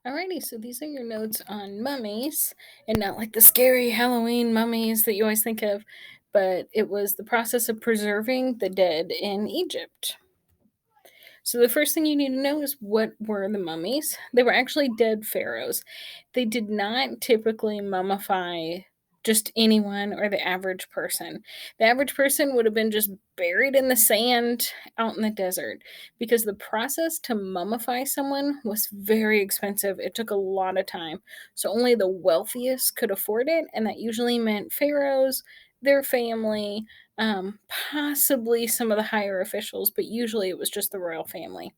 Alrighty, so these are your notes on mummies, and not like the scary Halloween mummies that you always think of, but it was the process of preserving the dead in Egypt. So the first thing you need to know is what were the mummies? They were actually dead pharaohs. They did not typically mummify just anyone or the average person. The average person would have been just buried in the sand out in the desert because the process to mummify someone was very expensive. It took a lot of time. So only the wealthiest could afford it, and that usually meant pharaohs, their family, possibly some of the higher officials, but usually it was just the royal family.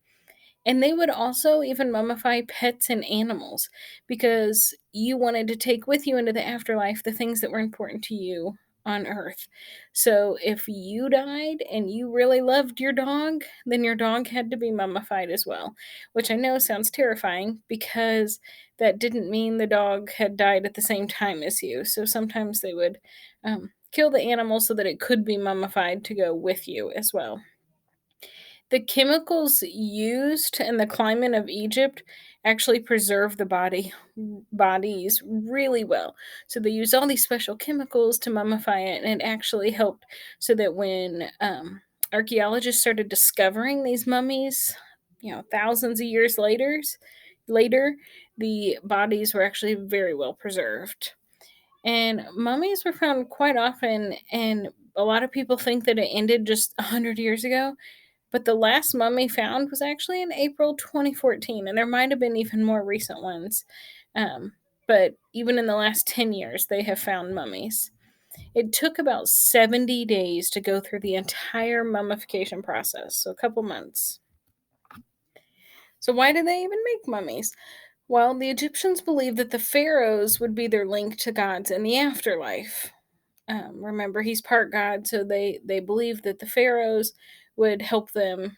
And they would also even mummify pets and animals because you wanted to take with you into the afterlife the things that were important to you on earth. So if you died and you really loved your dog, then your dog had to be mummified as well, which I know sounds terrifying because that didn't mean the dog had died at the same time as you. So sometimes they would kill the animal so that it could be mummified to go with you as well. The chemicals used in the climate of Egypt actually preserve the bodies really well. So they use all these special chemicals to mummify it, and it actually helped so that when archaeologists started discovering these mummies, thousands of years later, the bodies were actually very well preserved. And mummies were found quite often, and a lot of people think that it ended just 100 years ago, but the last mummy found was actually in April 2014, and there might have been even more recent ones. Um, but even in the last 10 years, they have found mummies. It took about 70 days to go through the entire mummification process, so a couple months. So, why did they even make mummies? Well, the Egyptians believed that the pharaohs would be their link to gods in the afterlife. Remember, he's part god, so they believed that the pharaohs would help them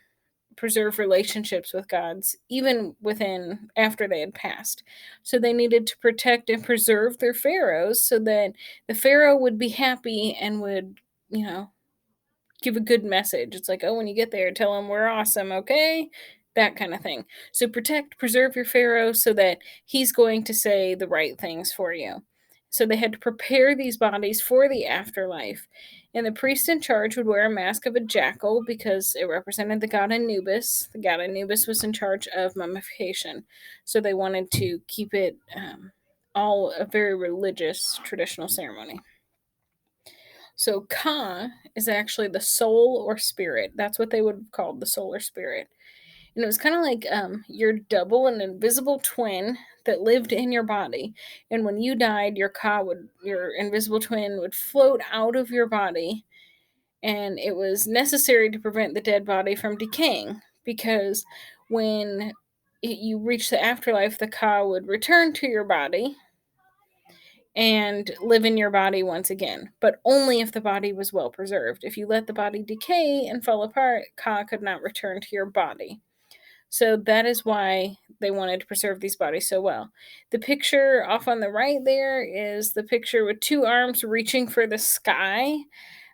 preserve relationships with gods even within after they had passed. So they needed to protect and preserve their pharaohs so that the pharaoh would be happy and would, you know, give a good message. It's like, oh, when you get there, tell them we're awesome, okay? That kind of thing. So protect, preserve your pharaoh so that he's going to say the right things for you. So they had to prepare these bodies for the afterlife. And the priest in charge would wear a mask of a jackal because it represented the god Anubis. The god Anubis was in charge of mummification. So they wanted to keep it all a very religious traditional ceremony. So Ka is actually the soul or spirit. That's what they would have called the soul or spirit. And it was kind of like your double, an invisible twin that lived in your body. And when you died, your invisible twin would float out of your body. And it was necessary to prevent the dead body from decaying because when you reach the afterlife, the Ka would return to your body and live in your body once again, but only if the body was well preserved. If you let the body decay and fall apart, Ka could not return to your body. So that is why they wanted to preserve these bodies so well. The picture off on the right there is the picture with two arms reaching for the sky,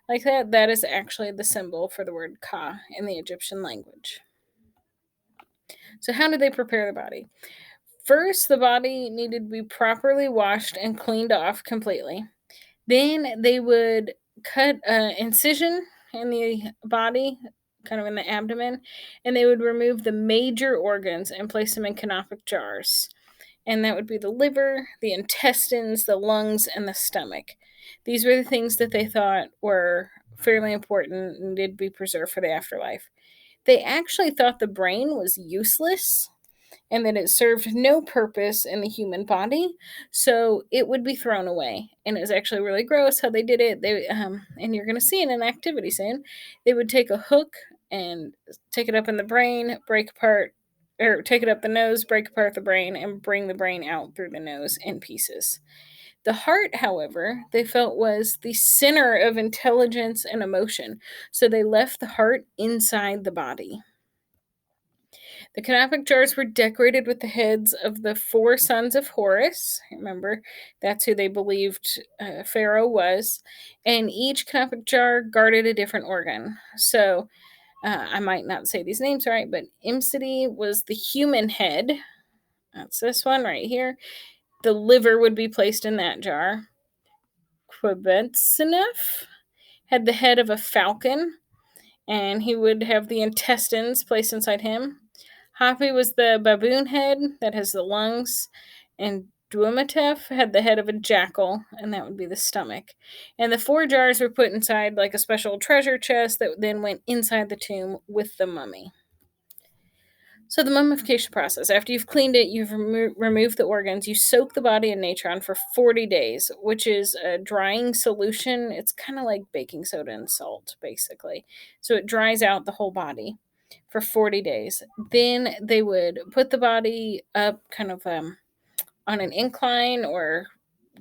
like that. That is actually the symbol for the word Ka in the Egyptian language. So, how did they prepare the body? First, the body needed to be properly washed and cleaned off completely. Then they would cut an incision in the body, kind of in the abdomen, and they would remove the major organs and place them in canopic jars. And that would be the liver, the intestines, the lungs, and the stomach. These were the things that they thought were fairly important and did be preserved for the afterlife. They actually thought the brain was useless and that it served no purpose in the human body, so it would be thrown away. And it was actually really gross how they did it. And you're going to see in an activity soon. They would take a hook and take it up in the brain, break apart, or take it up the nose, break apart the brain, and bring the brain out through the nose in pieces. The heart, however, they felt was the center of intelligence and emotion, so they left the heart inside the body. The canopic jars were decorated with the heads of the four sons of Horus. Remember, that's who they believed Pharaoh was. And each canopic jar guarded a different organ. So I might not say these names right, but Imsidi was the human head. That's this one right here. The liver would be placed in that jar. Quebetsinef had the head of a falcon, and he would have the intestines placed inside him. Hapi was the baboon head that has the lungs, and Duimatef had the head of a jackal, and that would be the stomach. And the four jars were put inside like a special treasure chest that then went inside the tomb with the mummy. So the mummification process, after you've cleaned it, you've removed the organs, you soak the body in natron for 40 days, which is a drying solution. It's kind of like baking soda and salt, basically. So it dries out the whole body for 40 days. Then they would put the body up kind of on an incline or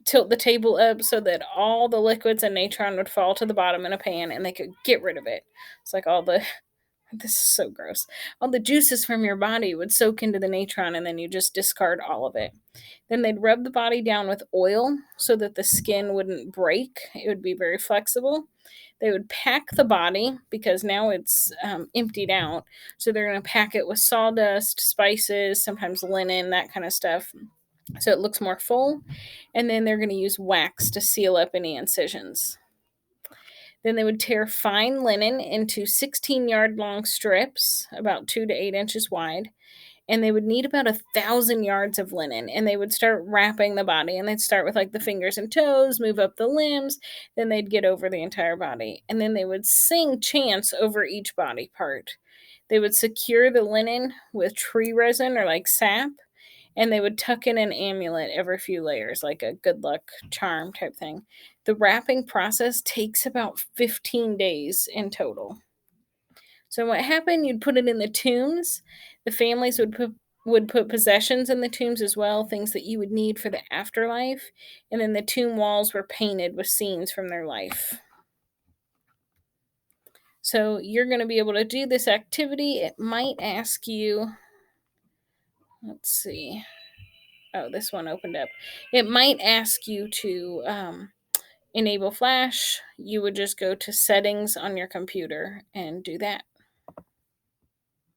tilt the table up so that all the liquids and natron would fall to the bottom in a pan and they could get rid of it. It's like all the this is so gross. All the juices from your body would soak into the natron and then you just discard all of it. Then they'd rub the body down with oil so that the skin wouldn't break. It would be very flexible. They would pack the body because now it's emptied out. So they're going to pack it with sawdust, spices, sometimes linen, that kind of stuff. So it looks more full. And then they're going to use wax to seal up any incisions. Then they would tear fine linen into 16-yard long strips, about 2 to 8 inches wide. And they would need about 1,000 yards of linen. And they would start wrapping the body. And they'd start with like the fingers and toes, move up the limbs. Then they'd get over the entire body. And then they would sing chants over each body part. They would secure the linen with tree resin or like sap, and they would tuck in an amulet every few layers, like a good luck charm type thing. The wrapping process takes about 15 days in total. So what happened? You'd put it in the tombs. The families would put possessions in the tombs as well, things that you would need for the afterlife, and then the tomb walls were painted with scenes from their life. So you're going to be able to do this activity. It might ask you, let's see. Oh, this one opened up. It might ask you to enable Flash. You would just go to settings on your computer and do that.